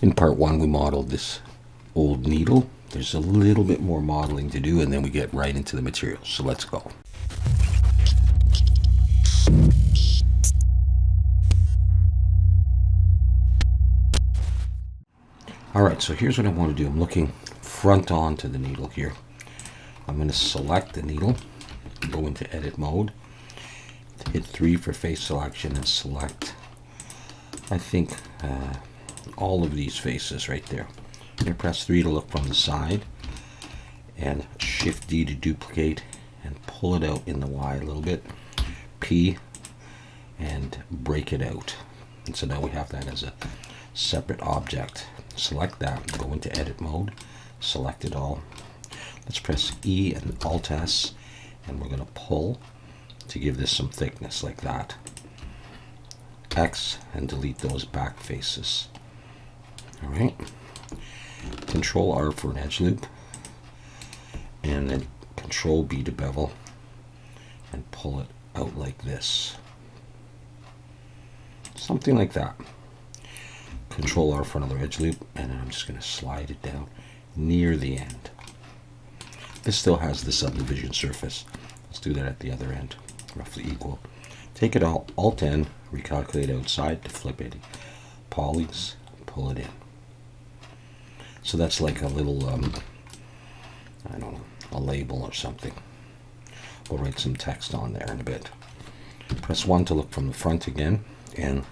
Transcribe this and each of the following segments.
In part one, we modeled this old needle. There's a little bit more modeling to do, and then we get right into the materials. So let's go. All right, so here's what I want to do. I'm looking front on to the needle here. I'm going to select the needle, go into edit mode, hit 3 for face selection, and select, I think, all of these faces right there. I'm going to press 3 to look from the side, and Shift D to duplicate and pull it out in the Y a little bit, P, and break it out. And so now we have that as a separate object. Select that, go into edit mode, select it all. Let's press E and Alt S, and we're going to pull to give this some thickness like that. X and delete those back faces. All right. Control R for an edge loop, and then Control B to bevel, and pull it out like this. Something like that. Control R for another edge loop, and I'm just going to slide it down near the end. This still has the subdivision surface. Let's do that at the other end, roughly equal. Take it all, Alt N, recalculate outside to flip it. Polys, pull it in. So that's like a little, I don't know, a label or something. We'll write some text on there in a bit. Press 1 to look from the front again, and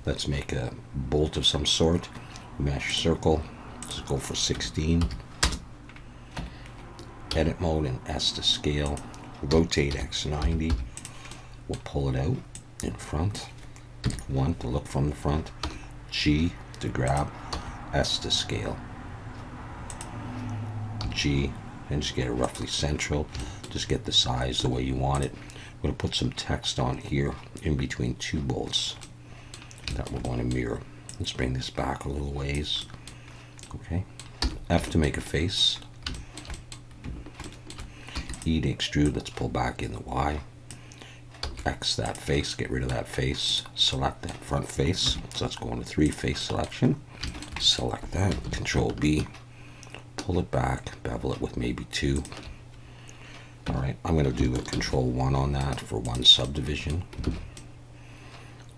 let's make a bolt of some sort. Mesh circle, let's go for 16. Edit mode and S to scale. Rotate X90. We'll pull it out in front. 1 to look from the front. G to grab. S to scale. G, and just get it roughly central. Just get the size the way you want it. We're going to put some text on here in between 2 bolts that we're going to mirror. Let's bring this back a little ways. Okay. F to make a face. E to extrude, let's pull back in the Y. X that face, get rid of that face. Select that front face. So let's go into 3 face selection. Select that, Control B. Pull it back, bevel it with maybe 2. Alright, I'm going to do a Control 1 on that for 1 subdivision.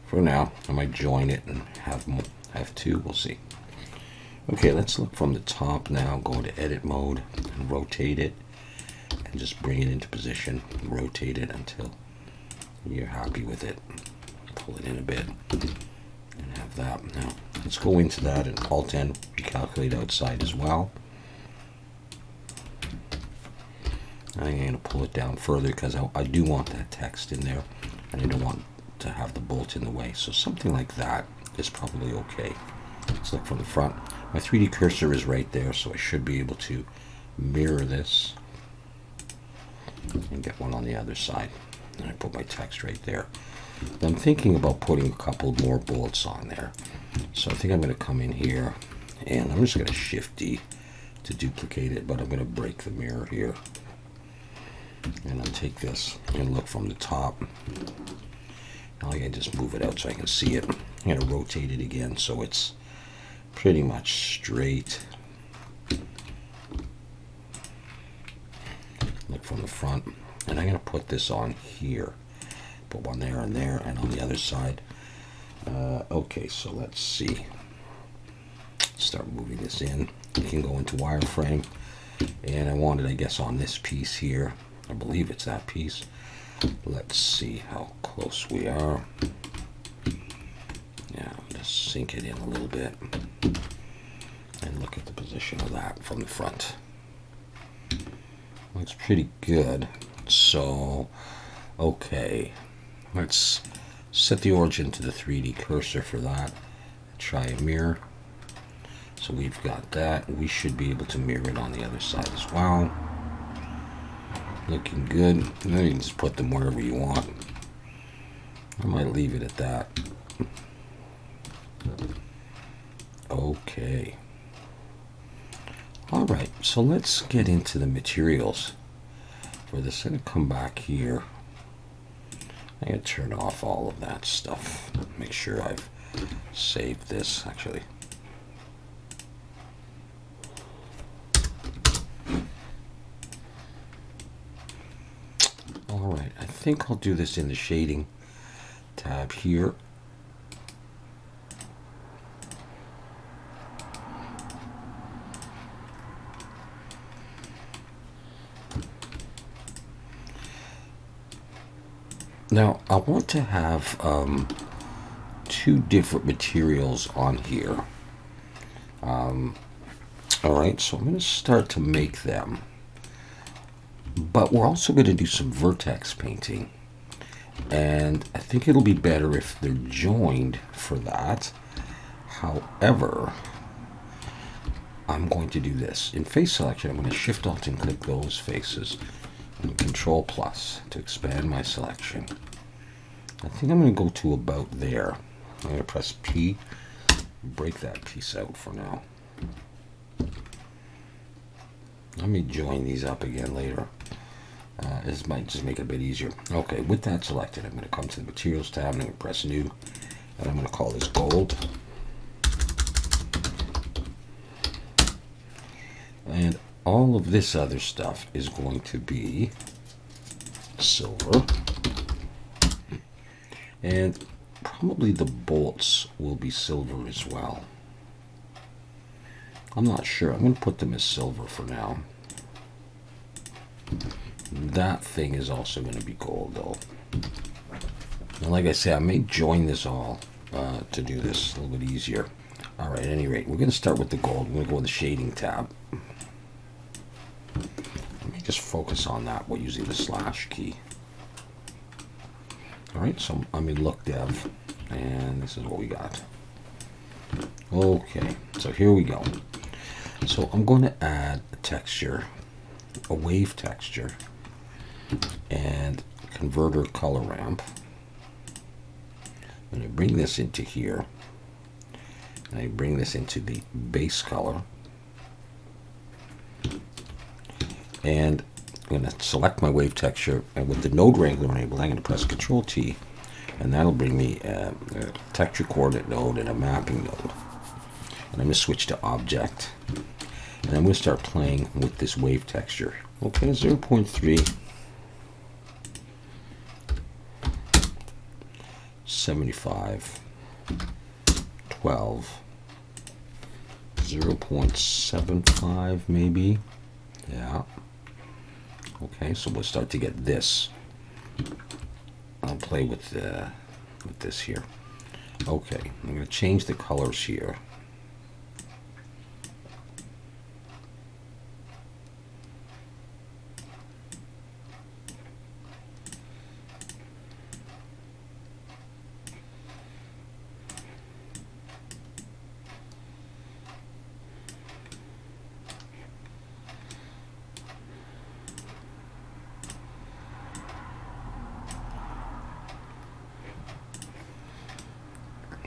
For now, I might join it and have 2, we'll see. Okay, let's look from the top now, go into edit mode and rotate it. And just bring it into position, rotate it until you're happy with it. Pull it in a bit and have that. Now, let's go into that and Alt N, recalculate outside as well. I'm going to pull it down further because I do want that text in there, and I don't want to have the bolt in the way. So something like that is probably okay. Let's look from the front. My 3D cursor is right there, so I should be able to mirror this and get one on the other side. And I put my text right there. I'm thinking about putting a couple more bolts on there. So I think I'm going to come in here, and I'm just going to Shift D to duplicate it, but I'm going to break the mirror here. And I'll take this and look from the top. Now I can just move it out so I can see it. I'm going to rotate it again so it's pretty much straight. Look from the front, and I'm going to put this on here. Put one there and there, and on the other side. Okay, so let's see. Start moving this in. You can go into wireframe, and I want it, I guess, on this piece here. I believe it's that piece. Let's see how close we are. Yeah, just sink it in a little bit, and look at the position of that from the front. Looks pretty good. So, okay, let's set the origin to the 3D cursor for that. Try a mirror. So we've got that. We should be able to mirror it on the other side as well. Looking good. And then you can just put them wherever you want. I might leave it at that. Okay. Alright, so let's get into the materials for this. I'm going to come back here. I'm going to turn off all of that stuff. Make sure I've saved this. Actually, think I'll do this in the shading tab here. Now I want to have two different materials on here. Alright, so I'm going to start to make them. But we're also going to do some vertex painting. And I think it'll be better if they're joined for that. However, I'm going to do this. In face selection, I'm going to Shift Alt and click those faces. And Control Plus to expand my selection. I think I'm going to go to about there. I'm going to press P, break that piece out for now. Let me join these up again later. This might just make it a bit easier. Okay, with that selected, I'm going to come to the Materials tab and I'm going to press New. And I'm going to call this Gold. And all of this other stuff is going to be silver. And probably the bolts will be silver as well. I'm not sure. I'm going to put them as silver for now. That thing is also going to be gold though. And like I say, I may join this all to do this a little bit easier. Alright, at any rate, we're going to start with the gold. We're going to go with the shading tab. Let me just focus on that while using the slash key. Alright, so I'm in Look Dev, and this is what we got. Okay, so here we go. So I'm going to add a texture, a wave texture, and converter color ramp. I'm going to bring this into here, and I bring this into the base color. And I'm going to select my wave texture, and with the node wrangler enabled, I'm going to press Control T, and that'll bring me a texture coordinate node and a mapping node. And I'm going to switch to Object, and I'm going to start playing with this wave texture. Okay, 0.3, 75, 12, 0.75 maybe. Yeah. Okay, so we'll start to get this. I'll play with this here. Okay, I'm going to change the colors here.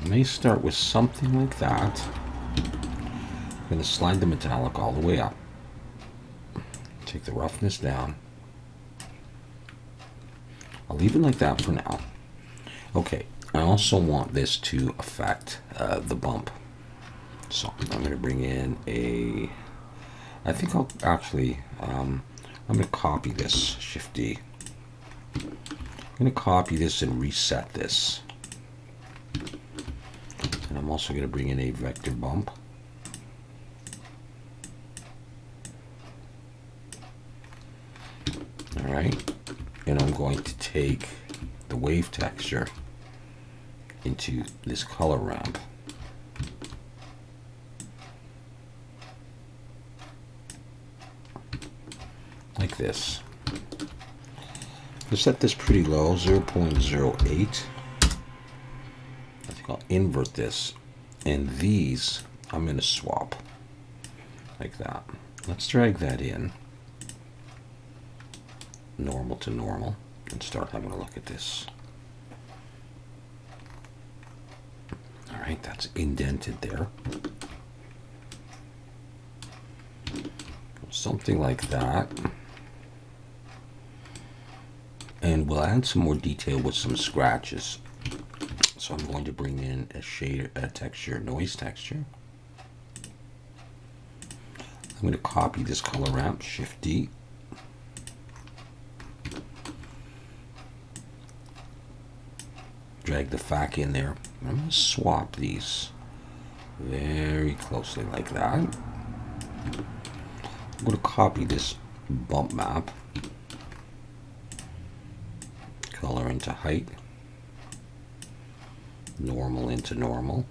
May start with something like that. I'm going to slide the metallic all the way up. Take the roughness down. I'll leave it like that for now. Okay, I also want this to affect the bump. So I'm going to bring in a... I think I'll actually... I'm going to copy this, Shift D. I'm going to copy this and reset this. And I'm also going to bring in a vector bump. Alright, and I'm going to take the wave texture into this color ramp. Like this. I'll set this pretty low, 0.08. I'll invert this, and these I'm going to swap like that. Let's drag that in, normal to normal, and start having a look at this. Alright, that's indented there. Something like that. And we'll add some more detail with some scratches. So I'm going to bring in a shader, a texture, noise texture. I'm going to copy this color ramp, Shift D. drag the fac in there. I'm going to swap these very closely like that. I'm going to copy this bump map, color into height, normal into normal.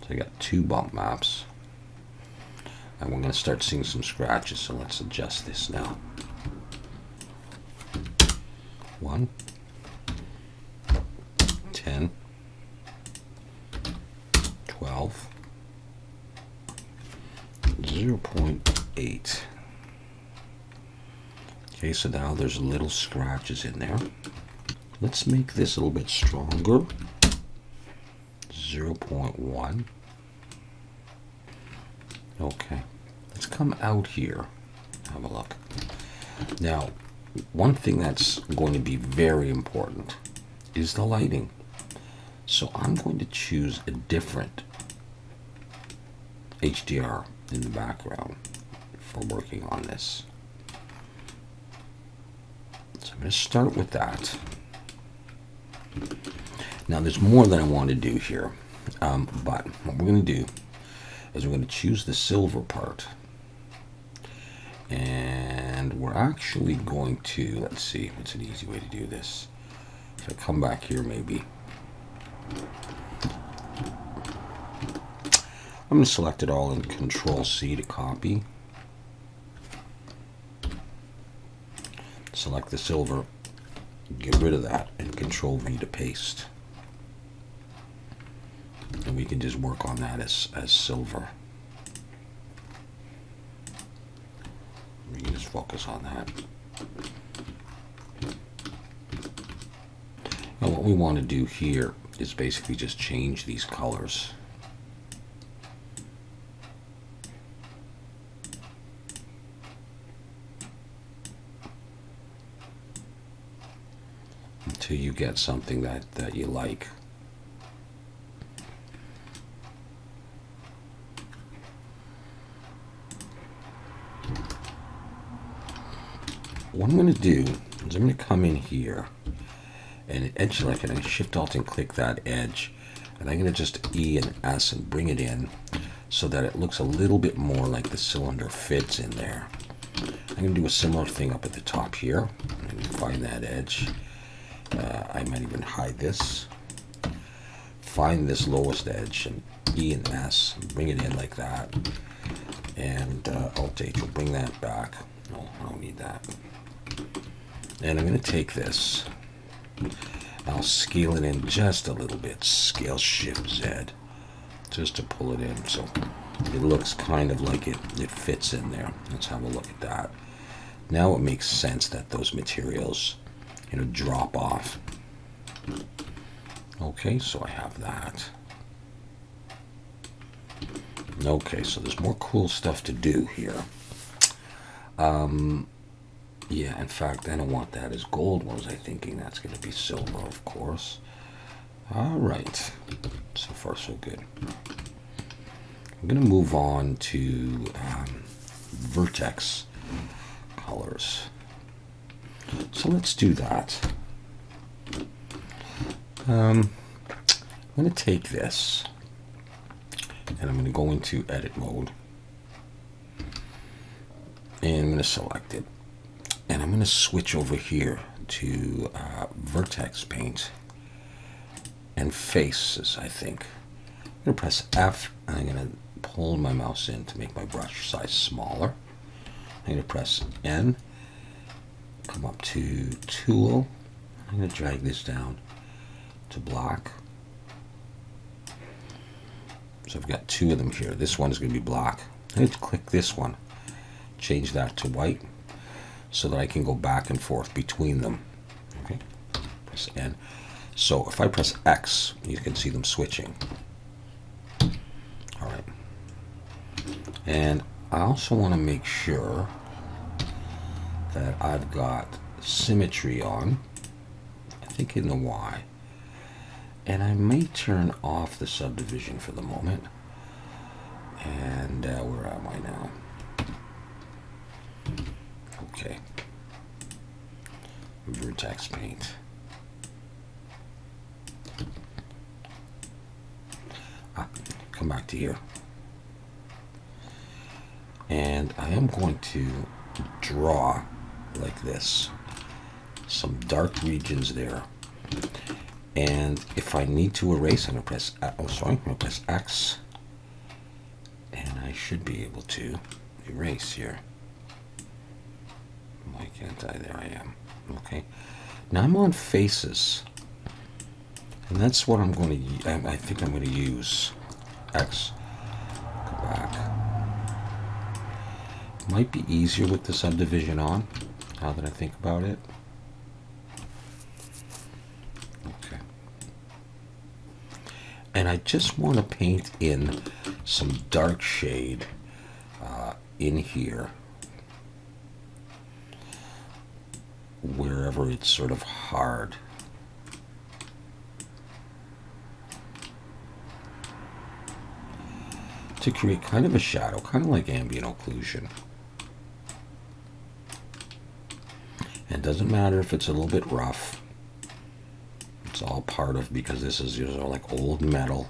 So I got 2 bump maps, and we're going to start seeing some scratches, so let's adjust this now. 1, 10, 12, 0.8. Okay, so now there's little scratches in there. Let's make this a little bit stronger. 0.1. Okay, let's come out here. Have a look. Now, one thing that's going to be very important is the lighting. So I'm going to choose a different HDR in the background for working on this. So I'm going to start with that. Now there's more that I want to do here, but what we're going to do is we're going to choose the silver part, and we're actually going to, let's see, what's an easy way to do this. If I come back here, maybe I'm going to select it all and Control C to copy. Select the silver, get rid of that, and Control V to paste. And we can just work on that as silver. We can just focus on that. Now what we want to do here is basically just change these colors. Until you get something that you like. What I'm going to do is I'm going to come in here and edge select it, and Shift Alt and click that edge, and I'm going to just E and S and bring it in so that it looks a little bit more like the cylinder fits in there. I'm going to do a similar thing up at the top here. I'm going to find that edge. I might even hide this. Find this lowest edge and E and S, and bring it in like that, and Alt H will bring that back. No, I don't need that. And I'm going to take this, I'll scale it in just a little bit, Scale Shift Z, just to pull it in so it looks kind of like it fits in there. Let's have a look at that. Now it makes sense that those materials, you know, drop off. Okay, so I have that. Okay, so there's more cool stuff to do here. Yeah, in fact, I don't want that as gold. What was I thinking? That's going to be silver, of course. All right. So far, so good. I'm going to move on to Vertex Colors. So let's do that. I'm going to take this, and I'm going to go into Edit Mode. And I'm going to select it. And I'm going to switch over here to Vertex Paint and Faces, I think. I'm going to press F, and I'm going to pull my mouse in to make my brush size smaller. I'm going to press N, come up to Tool. I'm going to drag this down to black. So I've got 2 of them here. This one is going to be black. I'm going to click this one, change that to white, so that I can go back and forth between them. Okay, press N. So if I press X, you can see them switching. All right. And I also want to make sure that I've got symmetry on, I think in the Y. And I may turn off the subdivision for the moment. And where am I now? Okay. Vertex Paint. come back to here. And I am going to draw like this, some dark regions there. And if I need to erase, I'm going to press, I'm going to press X. And I should be able to erase here. Why can't I? There I am. Okay. Now I'm on faces. And that's what I'm going to, I think I'm going to use X. Go back. Might be easier with the subdivision on, now that I think about it. Okay. And I just want to paint in some dark shade in here, wherever it's sort of hard. To create kind of a shadow, kind of like ambient occlusion. And it doesn't matter if it's a little bit rough. It's all part of, because this is like old metal.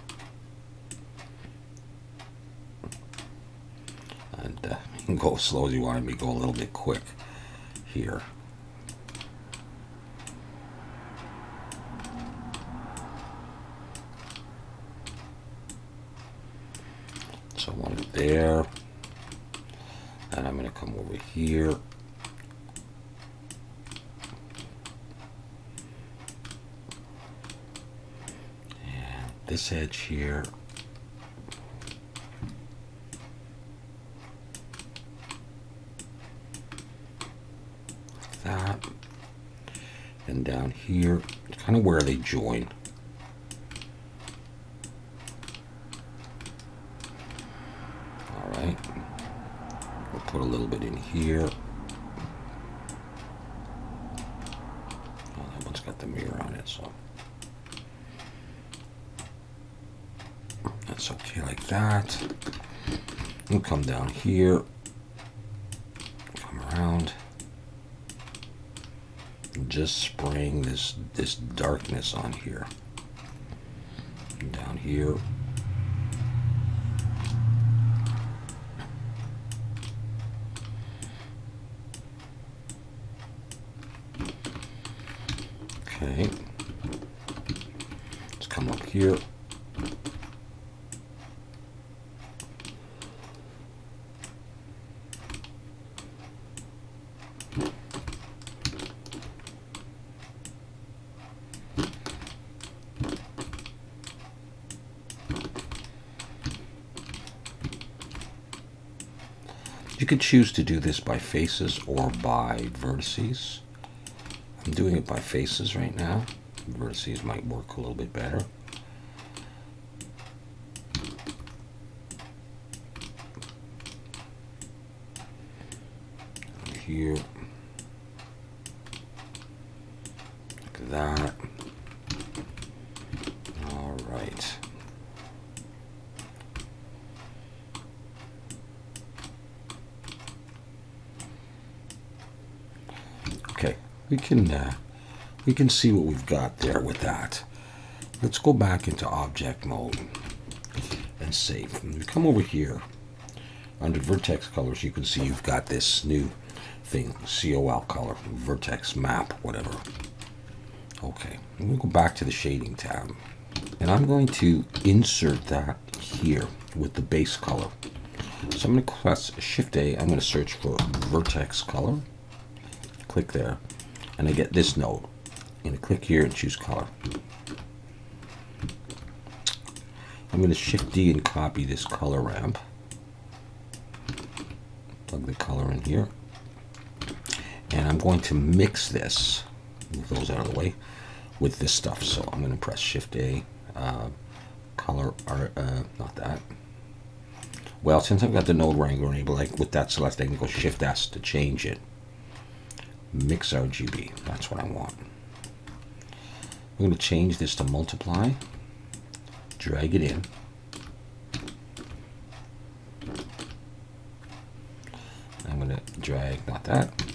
And you can go as slow as you want, me go a little bit quick here. So I want it there. And I'm going to come over here. And this edge here. Like that. And down here, kind of where they join. We'll put a little bit in here. Oh, that one's got the mirror on it, so that's okay like that. We'll come down here, come around, and just spraying this darkness on here. And down here. Okay, let's come up here. You could choose to do this by faces or by vertices. I'm doing it by faces right now. Vertices might work a little bit better. Here. Like that. All right. Okay. We can see what we've got there with that. Let's go back into object mode and save. And we come over here under Vertex Colors. You can see you've got this new thing, COL color, Vertex Map, whatever. Okay, I'm going to go back to the shading tab, and I'm going to insert that here with the base color. So I'm going to press Shift A. I'm going to search for Vertex Color. Click there. And I get this node. I'm going to click here and choose color. I'm going to Shift D and copy this color ramp. Plug the color in here. And I'm going to mix this, move those out of the way, with this stuff. So I'm going to press Shift A, color, not that. Well, since I've got the node wrangler enabled, like with that select, I can go Shift S to change it. Mix RGB, that's what I want. I'm going to change this to multiply, drag it in. I'm going to drag, not that,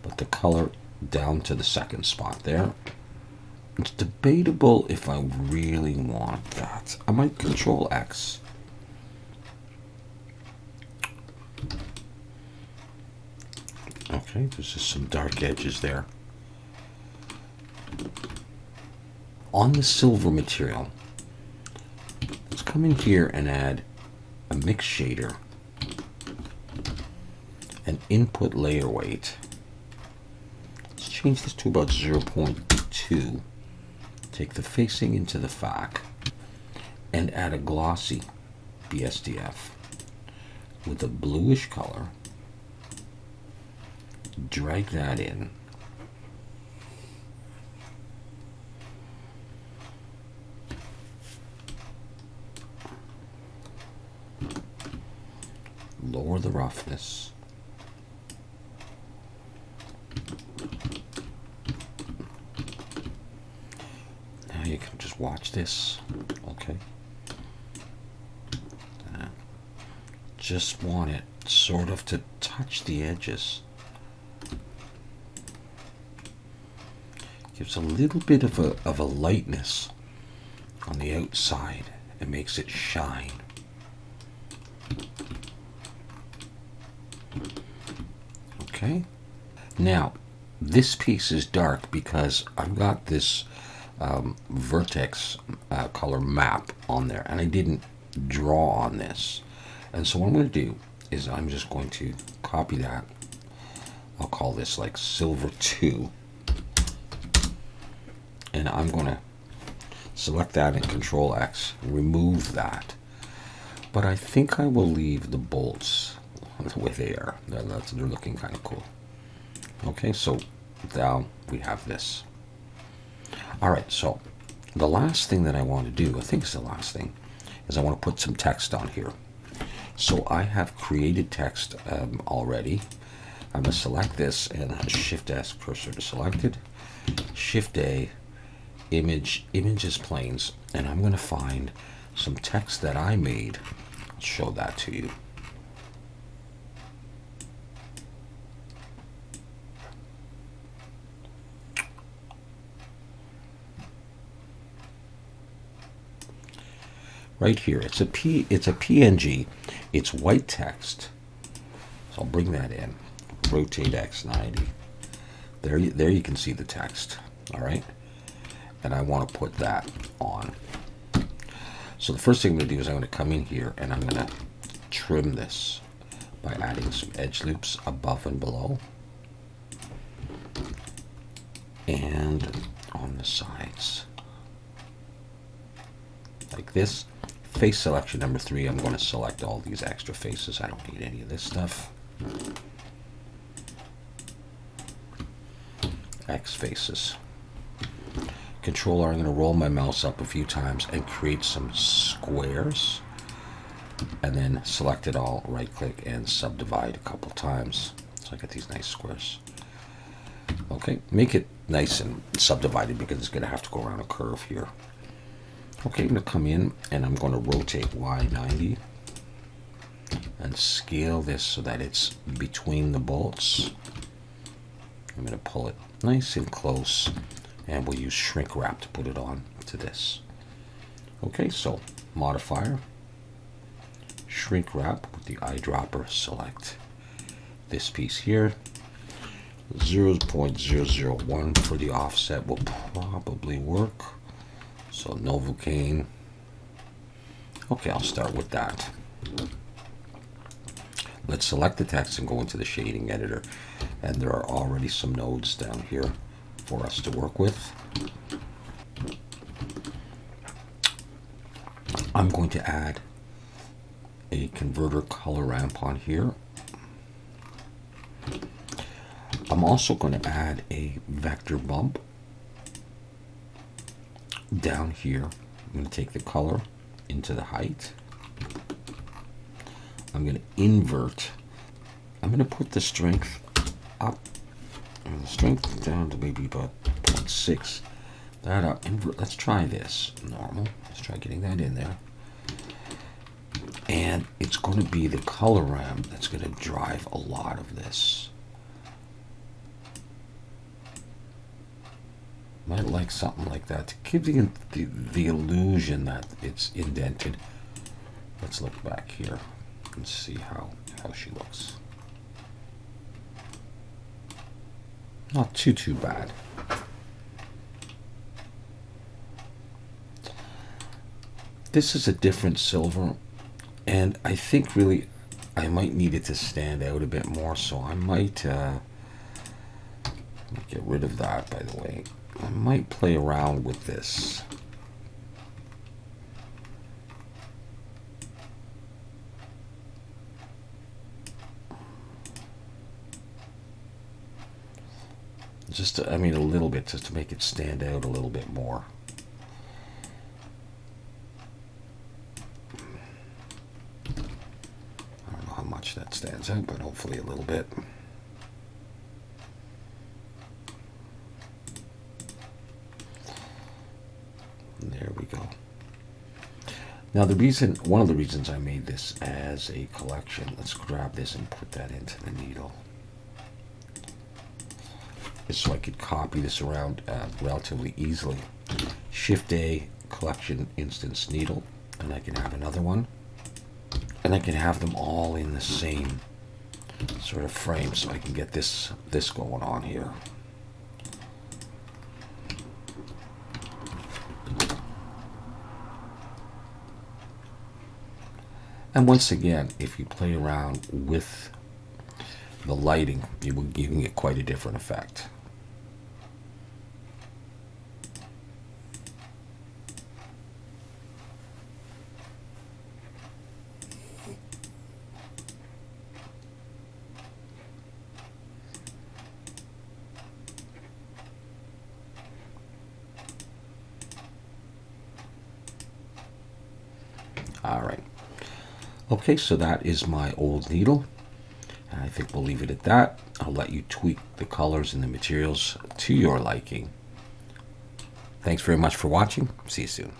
but the color down to the second spot there. It's debatable if I really want that. I might Control X Okay, there's just some dark edges there. On the silver material, let's come in here and add a mix shader, an input layer weight. Let's change this to about 0.2. Take the facing into the FAC and add a glossy BSDF with a bluish color. Drag that in. Lower the roughness. Now you can just watch this. Okay. Just want it sort of to touch the edges. Gives a little bit of a lightness on the outside. It makes it shine. Okay. Now, this piece is dark because I've got this Vertex color map on there, and I didn't draw on this. And so what I'm going to do is I'm just going to copy that. I'll call this like silver 2. And I'm going to select that in Control X, remove that. But I think I will leave the bolts the way they are. They're looking kind of cool. Okay, so now we have this. Alright, so the last thing that I want to do, I think it's the last thing, is I want to put some text on here. So I have created text already. I'm going to select this and Shift S, cursor to selected, Shift A, images planes, and I'm going to find some text that I made. I'll show that to you. Right here, it's a PNG. It's white text. So I'll bring that in. Rotate X90. There you can see the text. All right, and I want to put that on. So the first thing I'm going to do is I'm going to come in here and I'm going to trim this by adding some edge loops above and below, and on the sides, like this. Face selection number 3, I'm going to select all these extra faces. I don't need any of this stuff. X faces. Control R, I'm going to roll my mouse up a few times and create some squares. And then select it all, right click and subdivide a couple times. So I get these nice squares. Okay, make it nice and subdivided because it's going to have to go around a curve here. Okay, I'm going to come in and I'm going to rotate Y90 and scale this so that it's between the bolts. I'm going to pull it nice and close, and we'll use shrink wrap to put it on to this. Okay, so modifier, shrink wrap with the eyedropper, select this piece here. 0.001 for the offset will probably work. So Novocaine. Okay, I'll start with that. Let's select the text and go into the shading editor. And there are already some nodes down here for us to work with. I'm going to add a converter color ramp on here. I'm also going to add a vector bump down here. I'm going to take the color into the height. I'm going to invert. I'm going to put the strength up and the strength down to maybe about 0.6. That up. Invert. Let's try this. Normal. Let's try getting that in there. And it's going to be the color ramp that's going to drive a lot of this. Might like something like that to give the illusion that it's indented. Let's look back here and see how she looks. Not too bad. This is a different silver, and I think really I might need it to stand out a bit more, so I might get rid of that, by the way. I might play around with this. Just, I mean, a little bit, just to make it stand out a little bit more. I don't know how much that stands out, but hopefully a little bit. There we go. Now one of the reasons I made this as a collection, let's grab this and put that into the needle, is so I could copy this around relatively easily. Shift A, collection instance needle, and I can have another one, and I can have them all in the same sort of frame, so I can get this going on here. And once again, if you play around with the lighting, you can get quite a different effect. All right. Okay, so that is my old needle. And I think we'll leave it at that. I'll let you tweak the colors and the materials to your liking. Thanks very much for watching. See you soon.